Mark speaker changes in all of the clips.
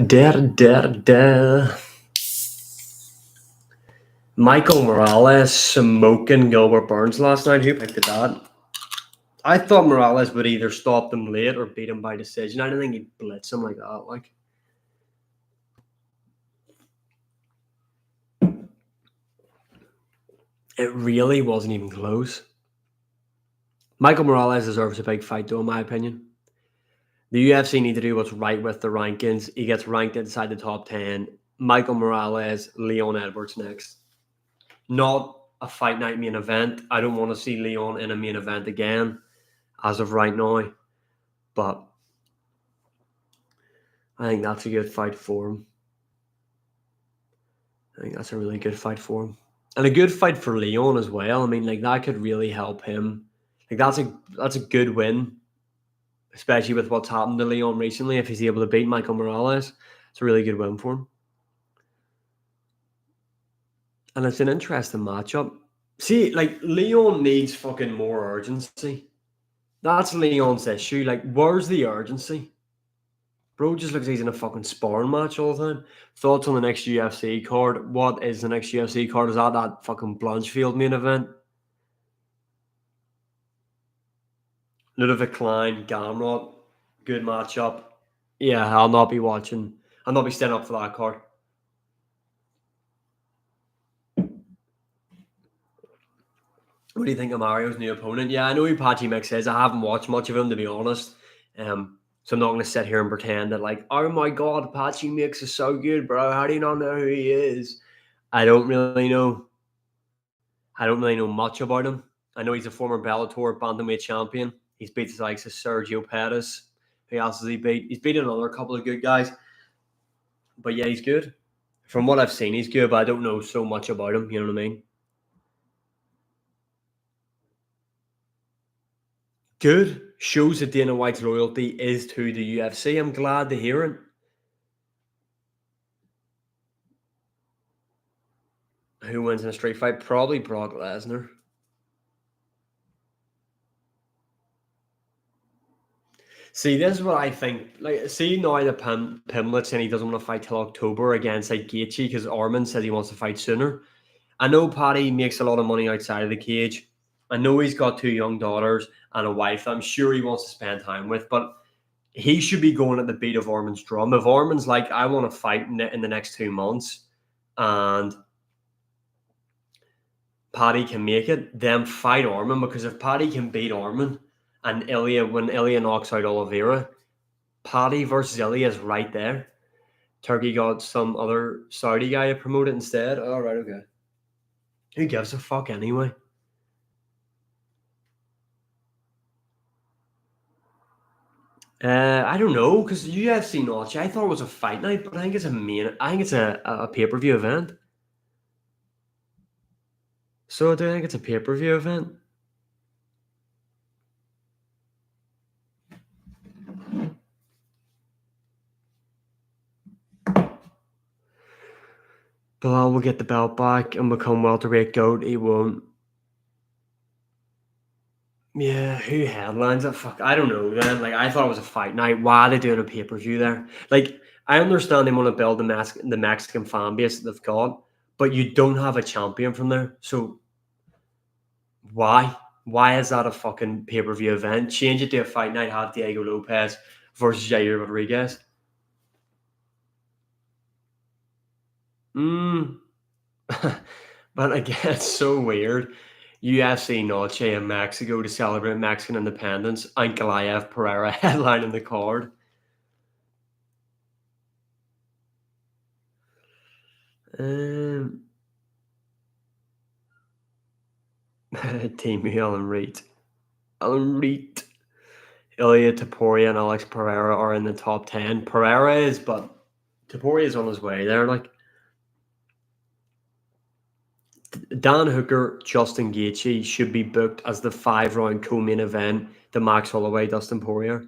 Speaker 1: Der. Michael Morales smoking Gilbert Burns last night. Who picked that? I thought Morales would either stop them late or beat him by decision. I didn't think he'd blitz him like that. It really wasn't even close. Michael Morales deserves a big fight, though, in my opinion. The UFC need to do what's right with the rankings. He gets ranked inside the top 10. Michael Morales, Leon Edwards next. Not a fight night main event. I don't want to see Leon in a main event again as of right now. But I think that's a good fight for him. I think that's a really good fight for him. And a good fight for Leon as well. I mean, like, that could really help him. Like, that's a good win, especially with what's happened to Leon recently. If he's able to beat Michael Morales, it's a really good win for him. And it's an interesting matchup. See, like, Leon needs fucking more urgency. That's Leon's issue. Like, where's the urgency? Bro just looks like he's in a fucking sparring match all the time. Thoughts on the next UFC card? What is the next UFC card? Is that fucking Blanchfield main event? Ludovic Klein, Gamrot, good matchup. Yeah, I'll not be watching. I'll not be staying up for that card. What do you think of Mario's new opponent? Yeah, I know who Patchy Mix is. I haven't watched much of him, to be honest. So I'm not going to sit here and pretend that, like, oh my God, Patchy Mix is so good, bro. How do you not know who he is? I don't really know. I don't really know much about him. I know he's a former Bellator bantamweight champion. He's beat the likes of Sergio Pettis. Who else has he beat? He's beaten another couple of good guys. But yeah, he's good. From what I've seen, he's good, but I don't know so much about him. You know what I mean? Good. Shows that Dana White's loyalty is to the UFC. I'm glad to hear it. Who wins in a street fight? Probably Brock Lesnar. See, this is what I think. Like, see now the Pimlet saying he doesn't want to fight till October against like Gaethje because Armin says he wants to fight sooner. I know Paddy makes a lot of money outside of the cage. I know he's got 2 young daughters and a wife I'm sure he wants to spend time with, but he should be going at the beat of Armin's drum. If Armin's like, I want to fight in the next 2 months and Paddy can make it, then fight Armin, because if Paddy can beat Armin and when Ilya knocks out Oliveira, Paddy versus Ilya is right there. Turkey got some other Saudi guy to promote it instead. All right, okay. Who gives a fuck anyway? I don't know, because UFC Notch, I thought it was a fight night, but I think it's a pay-per-view event. So do I think it's a pay-per-view event? Bilal will get the belt back and become welterweight GOAT. He won't. Yeah, who headlines it? Fuck, I don't know then. Like, I thought it was a fight night. Why are they doing a pay-per-view there? Like, I understand they want to build the Mexican fan base that they've got, but you don't have a champion from there. So why? Why is that a fucking pay-per-view event? Change it to a fight night, have Diego Lopez versus Jair Rodriguez. But again, it's so weird. UFC Noche in Mexico to celebrate Mexican independence. Ankalaev Pereira headlining the card. Team Alan Reed. Ilya Taporia and Alex Pereira are in the top 10. Pereira is, but Taporia is on his way there. Like, Dan Hooker, Justin Gaethje should be booked as the 5-round co-main event. The Max Holloway, Dustin Poirier.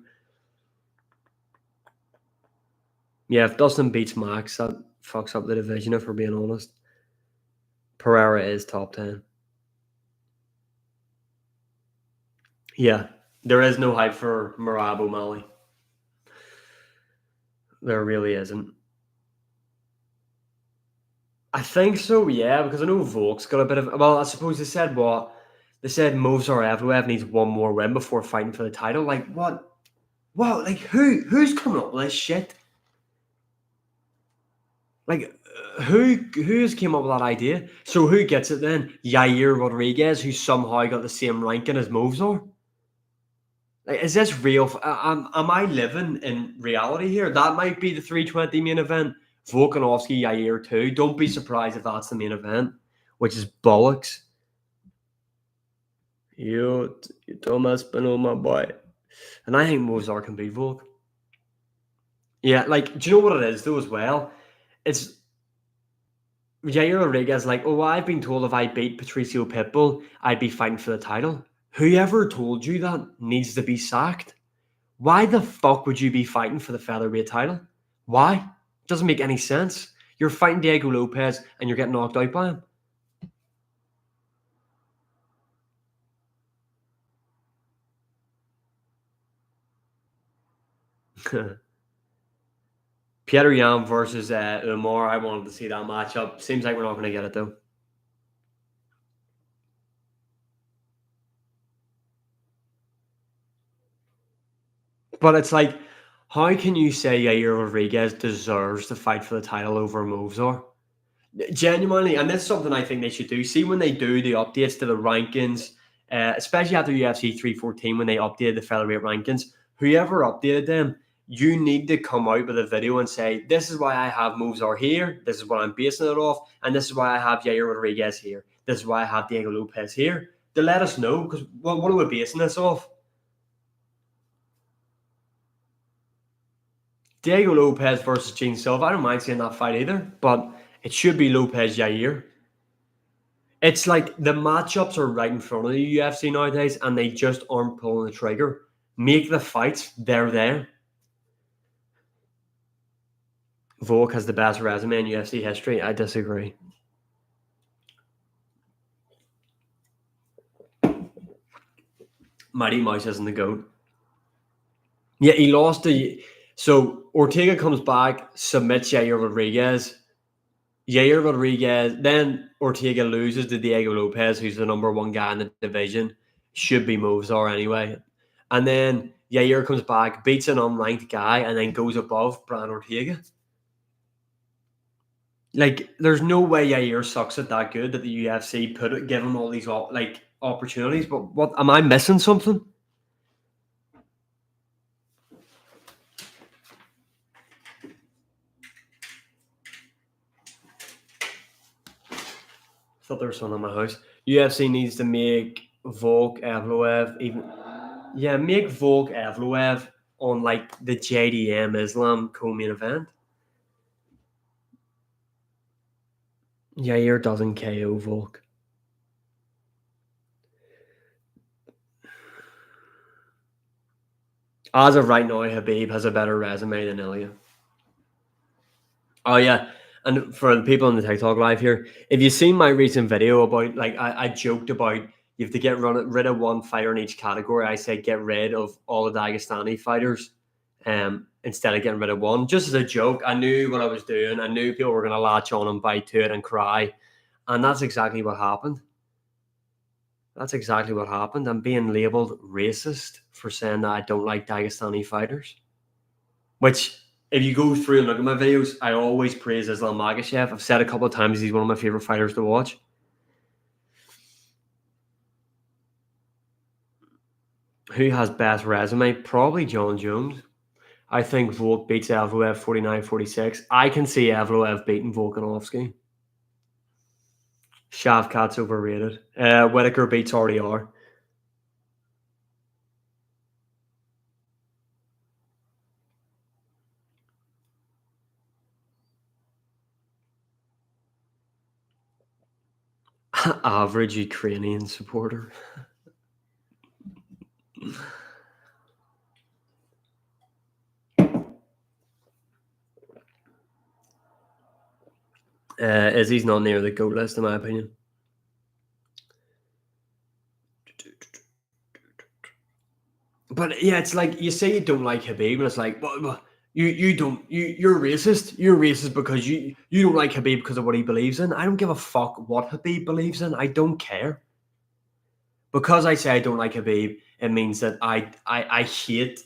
Speaker 1: Yeah, if Dustin beats Max, that fucks up the division, if we're being honest. Pereira is top 10. Yeah, there is no hype for Merab O'Malley. There really isn't. I think so, yeah, because I know Volk's got a bit of. Well, I suppose they said what they said. Movsar Evloev needs one more win before fighting for the title. Like what? Wow, like who's coming up with this shit? Like who's came up with that idea? So who gets it then? Yair Rodriguez, who somehow got the same ranking as Movsar. Like, is this real? Am I living in reality here? That might be the 320 main event. Volkanovski Yair too. Don't be surprised if that's the main event, which is bollocks. You Thomas Spino, my boy. And I think Mozart can beat Volk. Yeah, like, do you know what it is though as well? It's Jair Rodriguez like, oh, I've been told if I beat Patricio Pitbull, I'd be fighting for the title. Whoever told you that needs to be sacked. Why the fuck would you be fighting for the featherweight title? Why? Doesn't make any sense. You're fighting Diego Lopez and you're getting knocked out by him. Peter Yan versus Umar. I wanted to see that matchup. Seems like we're not going to get it though. But it's like, how can you say Yair Rodriguez deserves to fight for the title over Movsar? Genuinely, and this is something I think they should do. See when they do the updates to the rankings, especially after UFC 314 when they updated the featherweight rankings, whoever updated them, you need to come out with a video and say, this is why I have Movsar here, this is what I'm basing it off, and this is why I have Yair Rodriguez here, this is why I have Diego Lopez here. To let us know, because what are we basing this off? Diego Lopez versus Gene Silva. I don't mind seeing that fight either, but it should be Lopez Jair. It's like the matchups are right in front of the UFC nowadays, and they just aren't pulling the trigger. Make the fights, they're there. Volk has the best resume in UFC history. I disagree. Mighty Mouse isn't the GOAT. Yeah, he lost to. So Ortega comes back, submits Yair Rodriguez. Yair Rodriguez, then Ortega loses to Diego Lopez, who's the number one guy in the division. Should be Movsar anyway. And then Yair comes back, beats an unranked guy, and then goes above Brian Ortega. Like, there's no way Yair sucks at that good that the UFC give him all these like opportunities. But what am I missing something? I thought there was someone in my house. UFC needs to make Volk Evloev even. Yeah, make Volk Evloev on like the JDM Islam co-main event. Yair doesn't KO Volk. As of right now, Habib has a better resume than Ilya. Oh yeah, and for the people on the TikTok live here, if you've seen my recent video about like I joked about you have to rid of one fighter in each category. I said get rid of all the Dagestani fighters, instead of getting rid of one. Just as a joke, I knew what I was doing. I knew people were gonna latch on and bite to it and cry, and that's exactly what happened. That's exactly what happened. I'm being labeled racist for saying that I don't like Dagestani fighters. Which, if you go through and look at my videos, I always praise Islam Makhachev. I've said a couple of times he's one of my favorite fighters to watch. Who has best resume? Probably John Jones. I think Volk beats Evloev 49-46. I can see Evloev beating Volkanovski. Shavkat's overrated. Whitaker beats RDR. Average Ukrainian supporter. Izzy's not near the GOAT list, in my opinion. But yeah, it's like you say you don't like Habib, and it's like, well, You're racist. You're racist because you don't like Habib because of what he believes in. I don't give a fuck what Habib believes in. I don't care. Because I say I don't like Habib, it means that I hate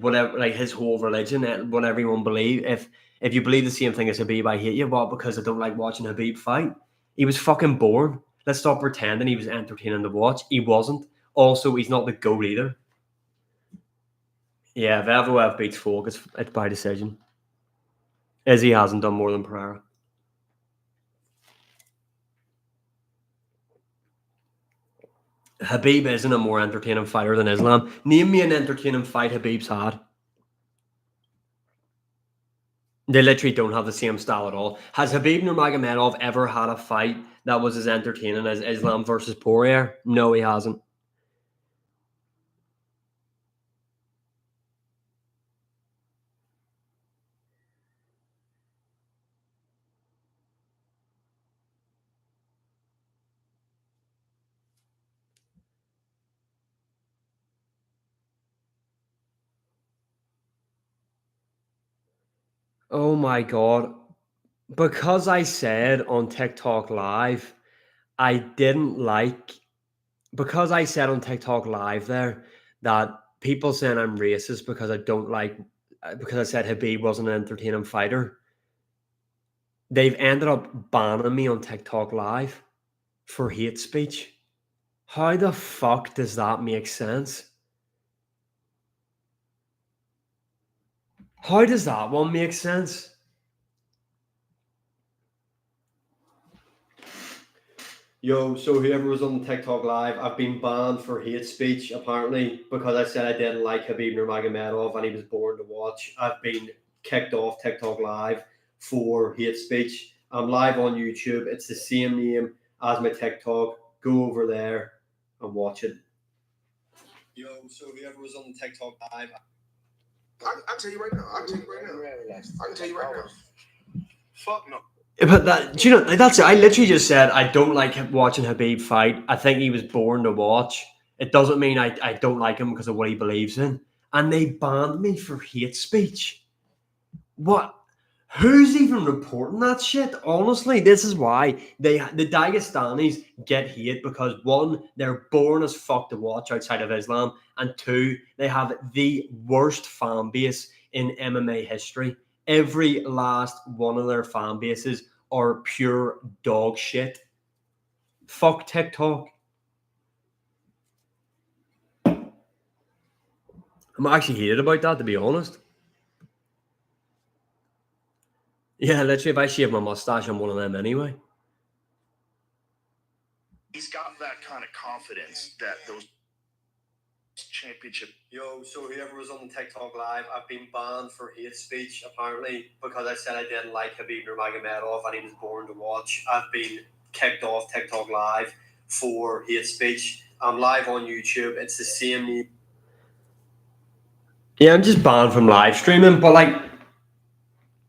Speaker 1: whatever, like his whole religion and what everyone believe. If you believe the same thing as Habib, I hate you. What? Because I don't like watching Habib fight. He was fucking boring. Let's stop pretending he was entertaining to watch. He wasn't. Also, he's not the GOAT either. Yeah, if Evloev beats Falk, it's by decision. Izzy hasn't done more than Pereira. Habib isn't a more entertaining fighter than Islam. Name me an entertaining fight Habib's had. They literally don't have the same style at all. Has Habib Nurmagomedov ever had a fight that was as entertaining as Islam versus Poirier? No, he hasn't. Oh my god. Because I said on TikTok Live, I didn't like, because I said on TikTok Live there that people saying I'm racist because I don't like, because I said Habib wasn't an entertaining fighter, they've ended up banning me on TikTok Live for hate speech. How the fuck does that make sense? How does that one make sense? Yo, so whoever was on TikTok Live, I've been banned for hate speech apparently because I said I didn't like Habib Nurmagomedov and he was boring to watch. I've been kicked off TikTok Live for hate speech. I'm live on YouTube. It's the same name as my TikTok. Go over there and watch it. Yo, so whoever was on the TikTok Live,
Speaker 2: I'll tell you right now. I can tell you right now. Fuck no.
Speaker 1: but that, do you know, that's it. I literally just said I don't like watching Habib fight. I think he was boring to watch. It doesn't mean I don't like him because of what he believes in. And they banned me for hate speech. What? Who's even reporting that shit? Honestly, this is why the Dagestanis get hate because one, they're boring as fuck to watch outside of Islam, and two, they have the worst fan base in MMA history. Every last one of their fan bases are pure dog shit. Fuck TikTok. I'm actually hated about that, to be honest. Yeah, literally, if I shave my mustache, I'm one of them anyway.
Speaker 2: He's got that kind of confidence that those championship.
Speaker 1: Yo, so whoever was on the TikTok Live, I've been banned for hate speech apparently because I said I didn't like Habib Nurmagomedov and he was boring to watch. I've been kicked off TikTok Live for hate speech. I'm live on YouTube. It's the same name. Yeah, I'm just banned from live streaming, but like,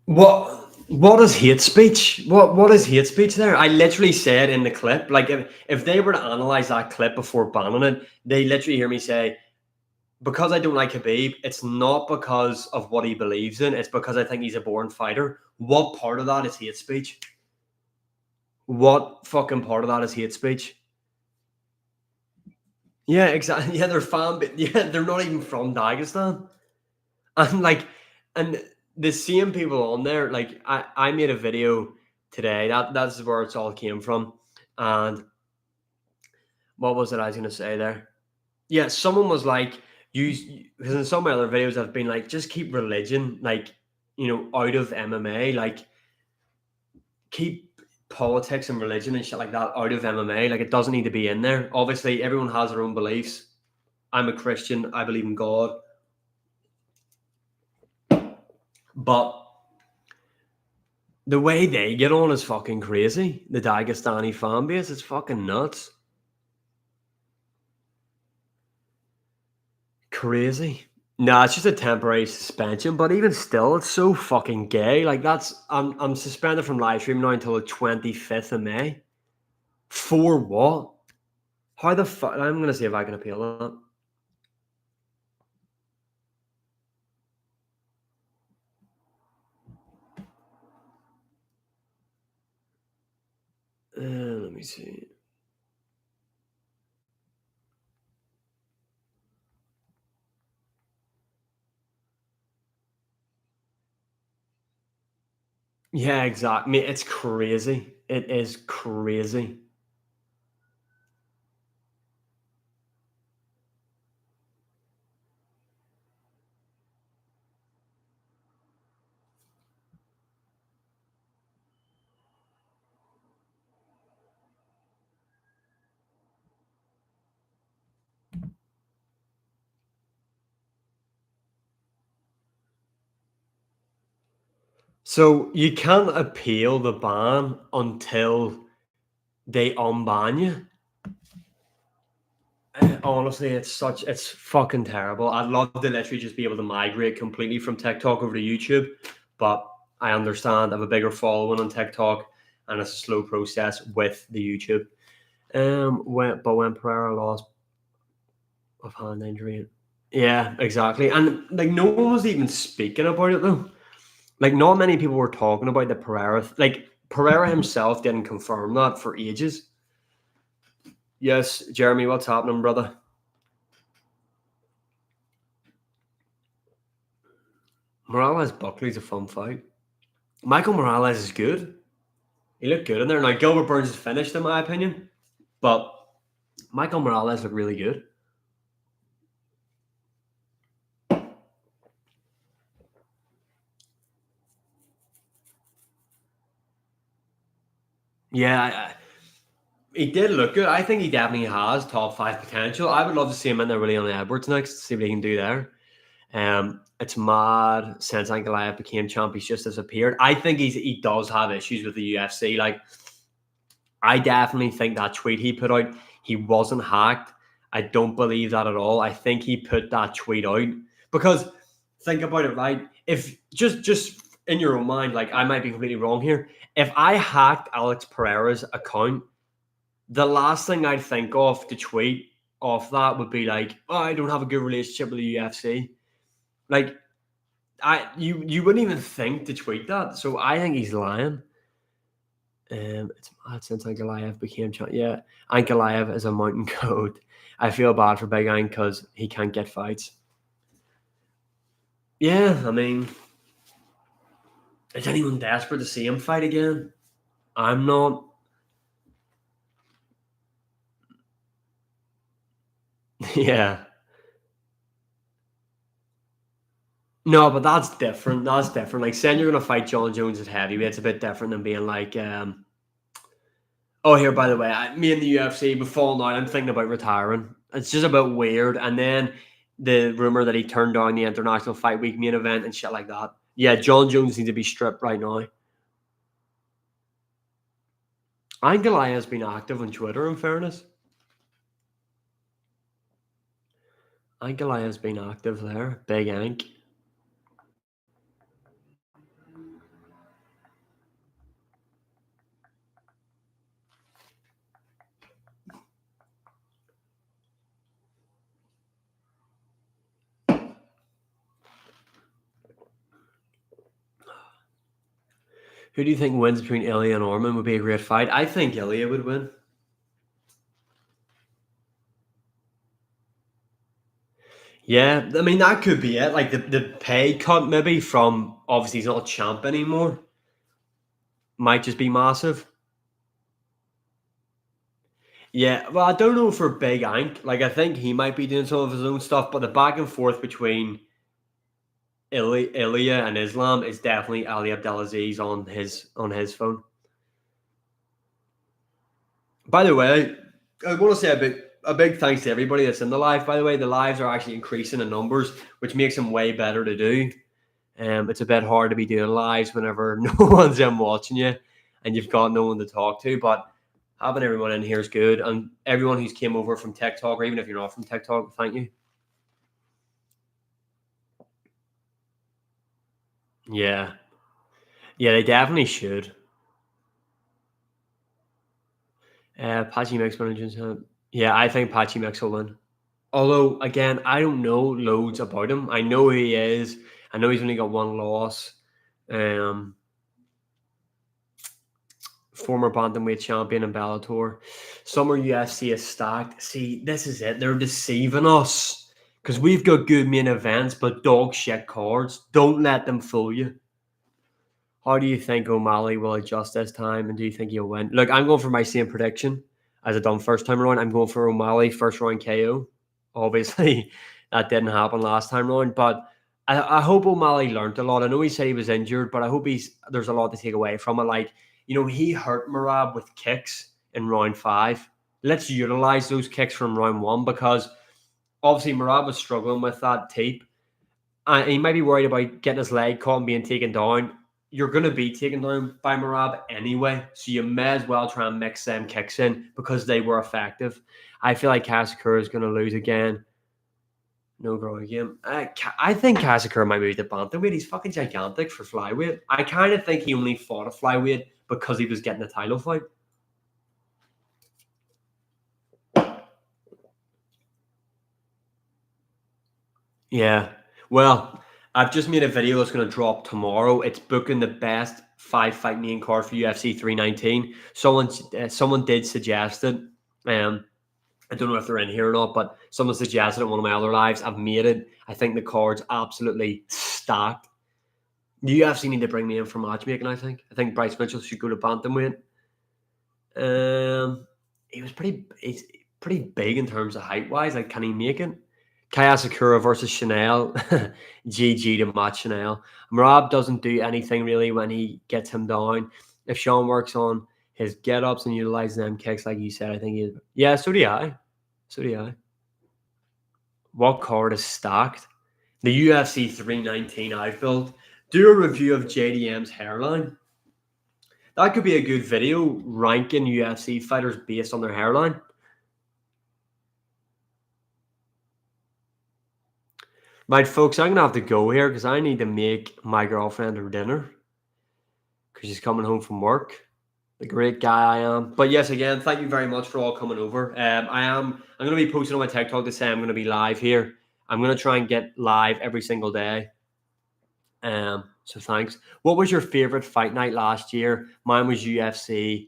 Speaker 1: what is hate speech? What is hate speech there? I literally said in the clip, like if they were to analyze that clip before banning it, they literally hear me say, because I don't like Habib, it's not because of what he believes in, it's because I think he's a boring fighter. What part of that is hate speech? What fucking part of that is hate speech? Yeah, exactly. Yeah, yeah, they're not even from Dagestan. And like, and the same people on there, like I made a video today. That's where it's all came from. And what was it I was gonna say there? Yeah, someone was like, use because in some of my other videos I've been like, just keep religion, like, out of MMA, like keep politics and religion and shit like that out of MMA. Like it doesn't need to be in there. Obviously, everyone has their own beliefs. I'm a Christian, I believe in God. But the way they get on is fucking crazy. The Dagestani fan base is fucking nuts. Crazy. Nah, it's just a temporary suspension, but even still, it's so fucking gay. Like I'm suspended from live stream now until the 25th of May. For what? How the fuck? I'm gonna see if I can appeal that. me see. Yeah, exactly. It's crazy. It is crazy. So you can't appeal the ban until they unban you. Honestly, it's fucking terrible. I'd love to literally just be able to migrate completely from TikTok over to YouTube, but I understand I have a bigger following on TikTok, and it's a slow process with the YouTube. When Pereira lost of hand injury, yeah, exactly, and like no one was even speaking about it though. Like not many people were talking about the Pereira. Like Pereira himself didn't confirm that for ages. Yes, Jeremy, what's happening, brother? Morales Buckley's a fun fight. Michael Morales is good. He looked good in there. Now Gilbert Burns is finished in my opinion, but Michael Morales looked really good. Yeah, he did look good. I think he definitely has top five potential. I would love to see him in there with Leon Edwards next, see what he can do there. It's mad since Ankalaev became champ, he's just disappeared. I think he does have issues with the UFC. Like, I definitely think that tweet he put out, he wasn't hacked. I don't believe that at all. I think he put that tweet out because think about it, right? If just in your own mind, like I might be completely wrong here. If I hacked Alex Pereira's account, the last thing I'd think of to tweet off that would be like, "Oh, I don't have a good relationship with the UFC." Like, you wouldn't even think to tweet that. So I think he's lying. It's mad since Ankalaev became champ. Yeah, Ankalaev is a mountain goat. I feel bad for Big Ank because he can't get fights. Yeah, I mean, is anyone desperate to see him fight again? I'm not. Yeah. No, but that's different. That's different. Like saying you're gonna fight John Jones at heavyweight, it's a bit different than being like, oh, here, by the way, me and the UFC before now, I'm thinking about retiring. It's just a bit weird. And then the rumor that he turned down the International Fight Week main event and shit like that. Yeah, John Jones needs to be stripped right now. Angalai has been active on Twitter, in fairness. Angalai has been active there. Big Ank. Who do you think wins between Ilya and Orman? Would be a great fight. I think Ilya would win. Yeah, I mean that could be it. Like the pay cut maybe from obviously he's not a champ anymore. Might just be massive. Yeah, well, I don't know for Big Ank. Like, I think he might be doing some of his own stuff, but the back and forth between Ilya and Islam is definitely Ali Abdelaziz on his phone. By the way, I want to say a big thanks to everybody that's in the live. By the way, the lives are actually increasing in numbers, which makes them way better to do. It's a bit hard to be doing lives whenever no one's in watching you and you've got no one to talk to. But having everyone in here is good, and everyone who's came over from TikTok, or even if you're not from TikTok, thank you. Yeah, yeah, they definitely should. Patchy Mix winning. Yeah, I think Patchy Mix will win. Although, again, I don't know loads about him. I know who he is. I know he's only got one loss. Um, former bantamweight champion in Bellator. Summer UFC is stacked. See, this is it. They're deceiving us because we've got good main events, but dog shit cards. Don't let them fool you. How do you think O'Malley will adjust this time, and do you think he'll win? Look, I'm going for my same prediction as I done first time around. I'm going for O'Malley first round KO. Obviously, that didn't happen last time around, but I hope O'Malley learned a lot. I know he said he was injured, but I hope there's a lot to take away from it. Like, he hurt Merab with kicks in round 5. Let's utilize those kicks from round 1 because obviously Merab was struggling with that tape. He might be worried about getting his leg caught and being taken down. You're going to be taken down by Merab anyway, so you may as well try and mix them kicks in because they were effective. I feel like Kasakura is going to lose again. No growing game. I think Kasakura might be the bantamweight. He's fucking gigantic for flyweight. I kind of think he only fought a flyweight because he was getting a title fight. Yeah. Well, I've just made a video that's going to drop tomorrow. It's booking the best 5-fight main card for UFC 319. Someone did suggest it. I don't know if they're in here or not, but someone suggested it in one of my other lives. I've made it. I think the card's absolutely stacked. The UFC need to bring me in for matchmaking, I think. I think Bryce Mitchell should go to bantamweight. He's pretty big in terms of height-wise. Like, can he make it? Kaya Sakura versus Chanel. GG to Matt Chanel. Merab doesn't do anything really when he gets him down. If Sean works on his get-ups and utilizes them kicks, like you said, I think he... Yeah, so do I. What card is stacked? The UFC 319 I've built. Do a review of JDM's hairline. That could be a good video, ranking UFC fighters based on their hairline. Right, folks, I'm going to have to go here because I need to make my girlfriend her dinner because she's coming home from work. The great guy I am. But yes, again, thank you very much for all coming over. I'm going to be posting on my TikTok to say I'm going to be live here. I'm going to try and get live every single day. So thanks. What was your favorite fight night last year? Mine was UFC.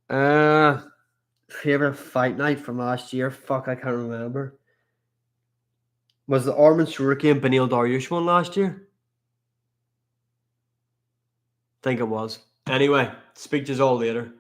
Speaker 1: Favorite fight night from last year? Fuck, I can't remember. Was the Arman Suraki and Beneil Dariush one last year? I think it was. Anyway, speak to you all later.